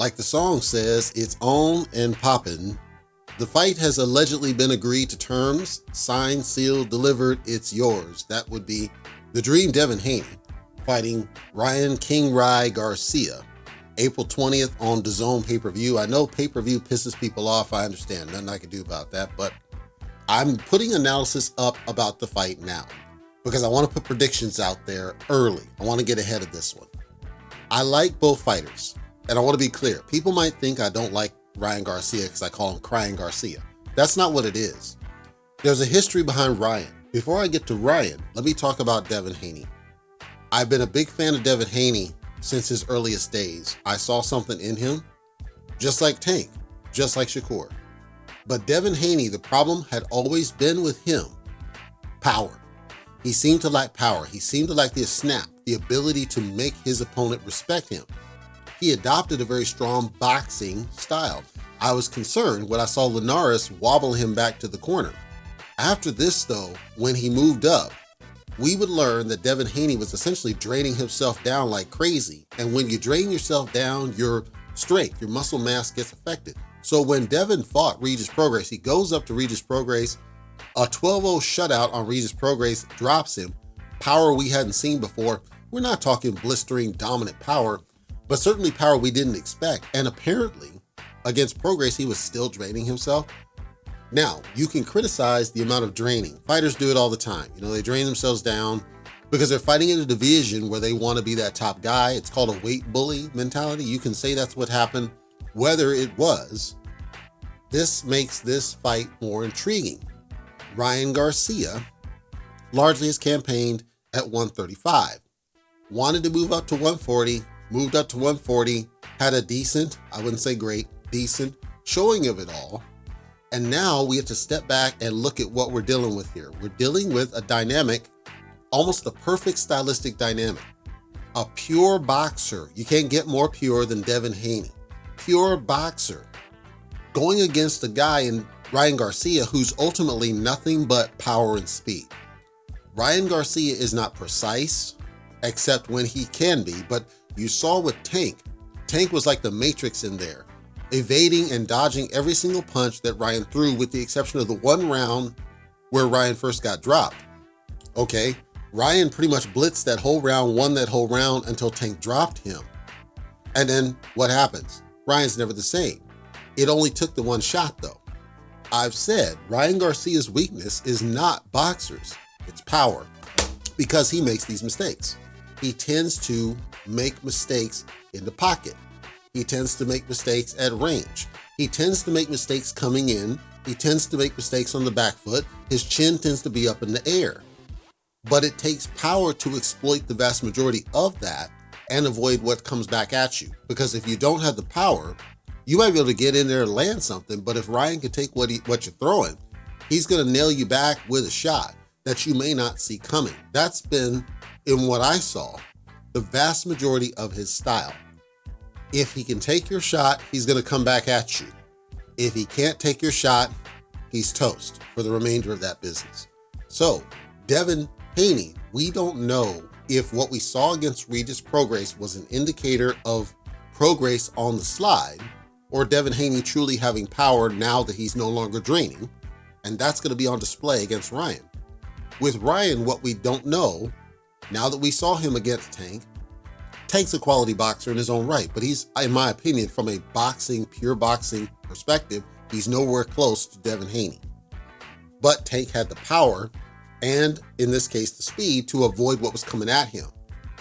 Like the song says, it's on and poppin'. The fight has allegedly been agreed to terms, signed, sealed, delivered, it's yours. That would be the Dream Devin Haney fighting Ryan King Rye Garcia, April 20th on DAZN pay-per-view. I know pay-per-view pisses people off, I understand, nothing I can do about that, but I'm putting analysis up about the fight now because I want to put predictions out there early. I want to get ahead of this one. I like both fighters, and I want to be clear. People might think I don't like Ryan Garcia because I call him Crying Garcia. That's not what it is. There's a history behind Ryan. Before I get to Ryan, let me talk about Devin Haney. I've been a big fan of Devin Haney since his earliest days. I saw something in him, just like Tank, just like Shakur. But Devin Haney, the problem had always been with him, power. He seemed to lack power. He seemed to lack the snap, the ability to make his opponent respect him. He adopted a very strong boxing style. I was concerned when I saw Linares wobble him back to the corner. After this though, when he moved up, we would learn that Devin Haney was essentially draining himself down like crazy. And when you drain yourself down, your strength, your muscle mass gets affected. So when Devin fought Regis Prograis, he goes up to Regis Prograis, a 12-0 shutout on Regis Prograis drops him. Power we hadn't seen before. We're not talking blistering dominant power, but certainly power we didn't expect. And apparently against Prograis, he was still draining himself. Now, you can criticize the amount of draining. Fighters do it all the time. You know, they drain themselves down because they're fighting in a division where they want to be that top guy. It's called a weight bully mentality. You can say that's what happened, whether it was. This makes this fight more intriguing. Ryan Garcia largely has campaigned at 135. Wanted to move up to 140, moved up to 140, had a decent, I wouldn't say great, decent showing of it all. And now we have to step back and look at what we're dealing with here. We're dealing with a dynamic, almost the perfect stylistic dynamic. A pure boxer. You can't get more pure than Devin Haney. Pure boxer. Going against a guy in Ryan Garcia who's ultimately nothing but power and speed. Ryan Garcia is not precise, except when he can be, but you saw with Tank. Tank was like the Matrix in there, evading and dodging every single punch that Ryan threw with the exception of the one round where Ryan first got dropped. Okay, Ryan pretty much blitzed that whole round, won that whole round until Tank dropped him. And then what happens? Ryan's never the same. It only took the one shot though. I've said Ryan Garcia's weakness is not boxers, it's power, because he makes these mistakes. He tends to make mistakes in the pocket. He tends to make mistakes at range. He tends to make mistakes coming in. He tends to make mistakes on the back foot. His chin tends to be up in the air. But it takes power to exploit the vast majority of that and avoid what comes back at you. Because if you don't have the power, you might be able to get in there and land something, but if Ryan can take what you're throwing, he's gonna nail you back with a shot that you may not see coming. That's been, in what I saw, the vast majority of his style. If he can take your shot, he's gonna come back at you. If he can't take your shot, he's toast for the remainder of that business. So, Devin Haney, we don't know if what we saw against Regis Prograis was an indicator of Prograis on the slide, or Devin Haney truly having power now that he's no longer draining, and that's gonna be on display against Ryan. With Ryan, what we don't know, now that we saw him against Tank, Tank's a quality boxer in his own right, but he's, in my opinion, from a pure boxing perspective, he's nowhere close to Devin Haney. But Tank had the power, and in this case, the speed to avoid what was coming at him,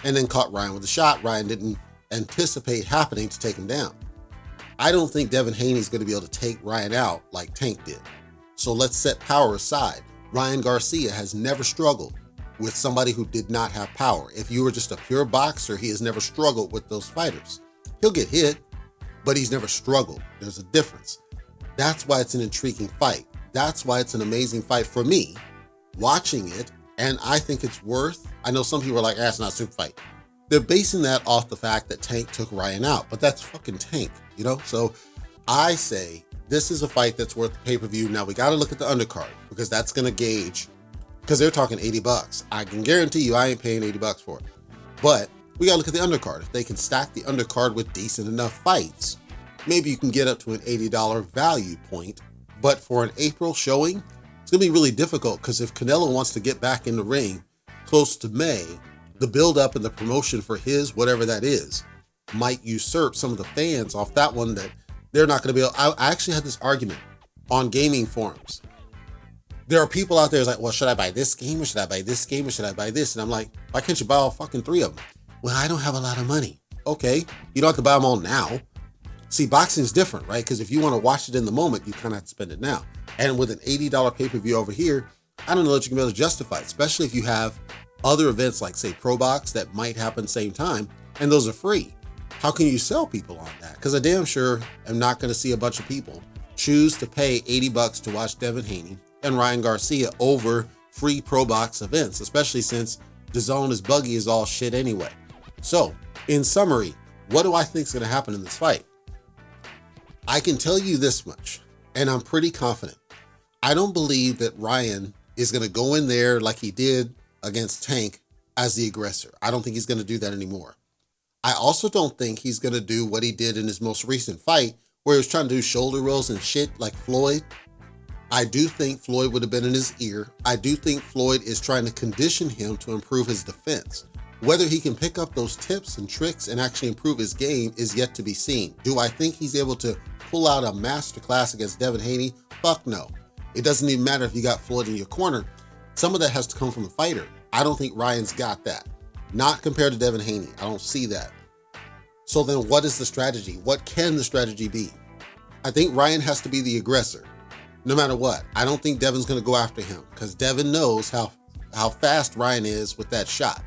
and then caught Ryan with a shot Ryan didn't anticipate happening to take him down. I don't think Devin Haney's gonna be able to take Ryan out like Tank did. So let's set power aside. Ryan Garcia has never struggled with somebody who did not have power. If you were just a pure boxer, he has never struggled with those fighters. He'll get hit, but he's never struggled. There's a difference. That's why it's an intriguing fight. That's why it's an amazing fight for me, watching it, and I think it's worth, I know some people are like, it's not a super fight. They're basing that off the fact that Tank took Ryan out, but that's fucking Tank, you know? So I say this is a fight that's worth the pay-per-view. Now we gotta look at the undercard because that's gonna gauge, because they're talking $80. I can guarantee you I ain't paying $80 for it. But we gotta look at the undercard. If they can stack the undercard with decent enough fights, maybe you can get up to an $80 value point. But for an April showing, it's going to be really difficult because if Canelo wants to get back in the ring close to May, the build-up and the promotion for his, whatever that is, might usurp some of the fans off that one that they're not going to be able. I actually had this argument on gaming forums. There are people out there like, well, should I buy this game or should I buy this game or should I buy this? And I'm like, why can't you buy all fucking 3 of them? Well, I don't have a lot of money. Okay, you don't have to buy them all now. See, boxing's different, right? Because if you want to watch it in the moment, you kind of have to spend it now. And with an $80 pay-per-view over here, I don't know that you can be able to justify it, especially if you have other events like, say, Pro Box that might happen same time, and those are free. How can you sell people on that? Because I damn sure am not going to see a bunch of people choose to pay $80 to watch Devin Haney and Ryan Garcia over free Pro Box events, especially since DAZN is buggy as all shit anyway. So, in summary, what do I think is going to happen in this fight? I can tell you this much, and I'm pretty confident. I don't believe that Ryan is going to go in there like he did against Tank as the aggressor. I don't think he's going to do that anymore. I also don't think he's going to do what he did in his most recent fight where he was trying to do shoulder rolls and shit like Floyd. I do think Floyd would have been in his ear. I do think Floyd is trying to condition him to improve his defense. Whether he can pick up those tips and tricks and actually improve his game is yet to be seen. Do I think he's able to pull out a masterclass against Devin Haney? Fuck no. It doesn't even matter if you got Floyd in your corner. Some of that has to come from the fighter. I don't think Ryan's got that. Not compared to Devin Haney. I don't see that. So then what is the strategy? What can the strategy be? I think Ryan has to be the aggressor, no matter what. I don't think Devin's going to go after him because Devin knows how fast Ryan is with that shot.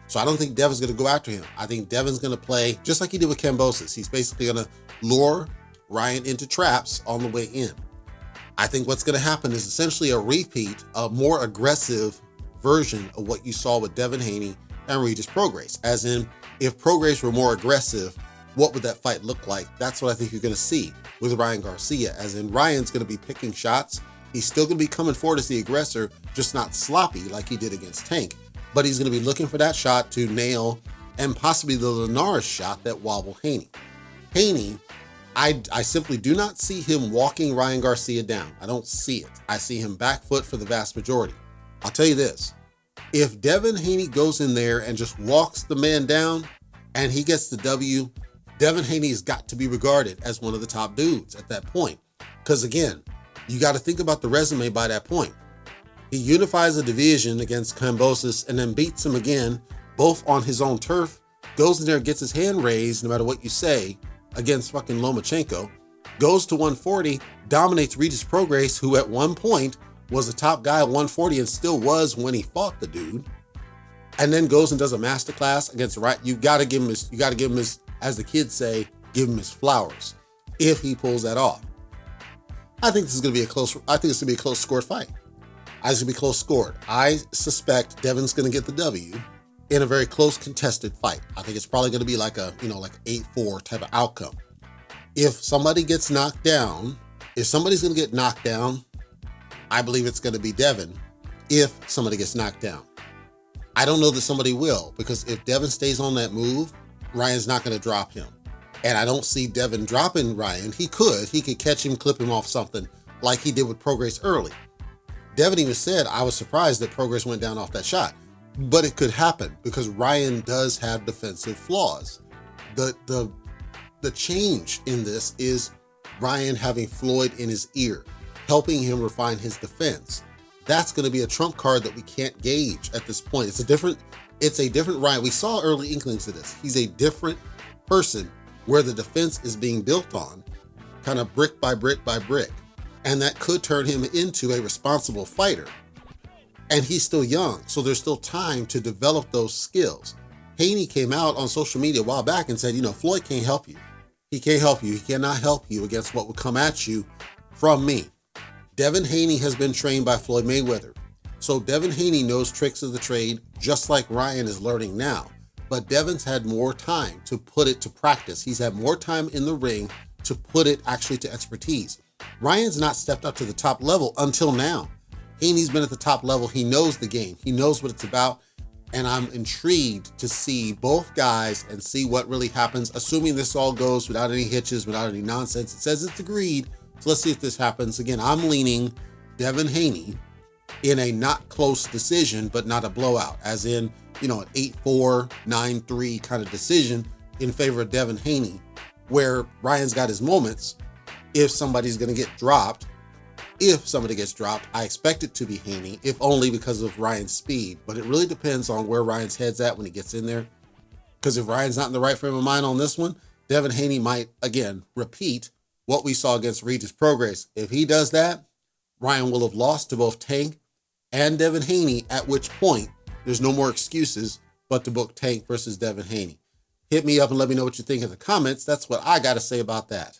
So I don't think Devin's going to go after him. I think Devin's going to play just like he did with Kambosos. He's basically going to lure Ryan into traps on the way in. I think what's going to happen is essentially a repeat, a more aggressive version of what you saw with Devin Haney and Regis Prograis. As in, if Prograis were more aggressive, what would that fight look like? That's what I think you're going to see with Ryan Garcia. As in, Ryan's going to be picking shots. He's still going to be coming forward as the aggressor, just not sloppy like he did against Tank. But he's going to be looking for that shot to nail and possibly the Linares shot that wobbled Haney. Haney, I simply do not see him walking Ryan Garcia down. I don't see it. I see him back foot for the vast majority. I'll tell you this. If Devin Haney goes in there and just walks the man down and he gets the W, Devin Haney has got to be regarded as one of the top dudes at that point. Because again, you got to think about the resume by that point. He unifies a division against Kambosos and then beats him again, both on his own turf, goes in there and gets his hand raised no matter what you say against fucking Lomachenko, goes to 140, dominates Regis Prograis, who at one point was a top guy at 140 and still was when he fought the dude, and then goes and does a masterclass against right. You got to give him his, as the kids say, give him his flowers if he pulls that off. I think this is going to be a close scored fight. I think it's going to be close scored. I suspect Devin's going to get the W in a very close contested fight. I think it's probably going to be like a 8-4 type of outcome. If somebody gets knocked down, if somebody's going to get knocked down, I believe it's going to be Devin if somebody gets knocked down. I don't know that somebody will, because if Devin stays on that move, Ryan's not going to drop him. And I don't see Devin dropping Ryan. He could catch him, clip him off something like he did with Prograis early. Devin even said, I was surprised that Prograis went down off that shot. But it could happen because Ryan does have defensive flaws. The change in this is Ryan having Floyd in his ear, helping him refine his defense. That's going to be a trump card that we can't gauge at this point. It's a different Ryan. We saw early inklings of this. He's a different person where the defense is being built on, kind of brick by brick by brick. And that could turn him into a responsible fighter. And he's still young, so there's still time to develop those skills. Haney came out on social media a while back and said, Floyd can't help you. He can't help you. He cannot help you against what would come at you from me. Devin Haney has been trained by Floyd Mayweather. So Devin Haney knows tricks of the trade, just like Ryan is learning now. But Devin's had more time to put it to practice. He's had more time in the ring to put it actually to expertise. Ryan's not stepped up to the top level until now. Haney's been at the top level. He knows the game. He knows what it's about. And I'm intrigued to see both guys and see what really happens, assuming this all goes without any hitches, without any nonsense. It says it's agreed. So let's see if this happens. Again, I'm leaning Devin Haney in a not close decision, but not a blowout, as in, an 8-4, 9-3 kind of decision in favor of Devin Haney, where Ryan's got his moments. If somebody's going to get dropped, if somebody gets dropped, I expect it to be Haney, if only because of Ryan's speed. But it really depends on where Ryan's head's at when he gets in there. Because if Ryan's not in the right frame of mind on this one, Devin Haney might, again, repeat what we saw against Regis Prograis. If he does that, Ryan will have lost to both Tank and Devin Haney, at which point there's no more excuses but to book Tank versus Devin Haney. Hit me up and let me know what you think in the comments. That's what I got to say about that.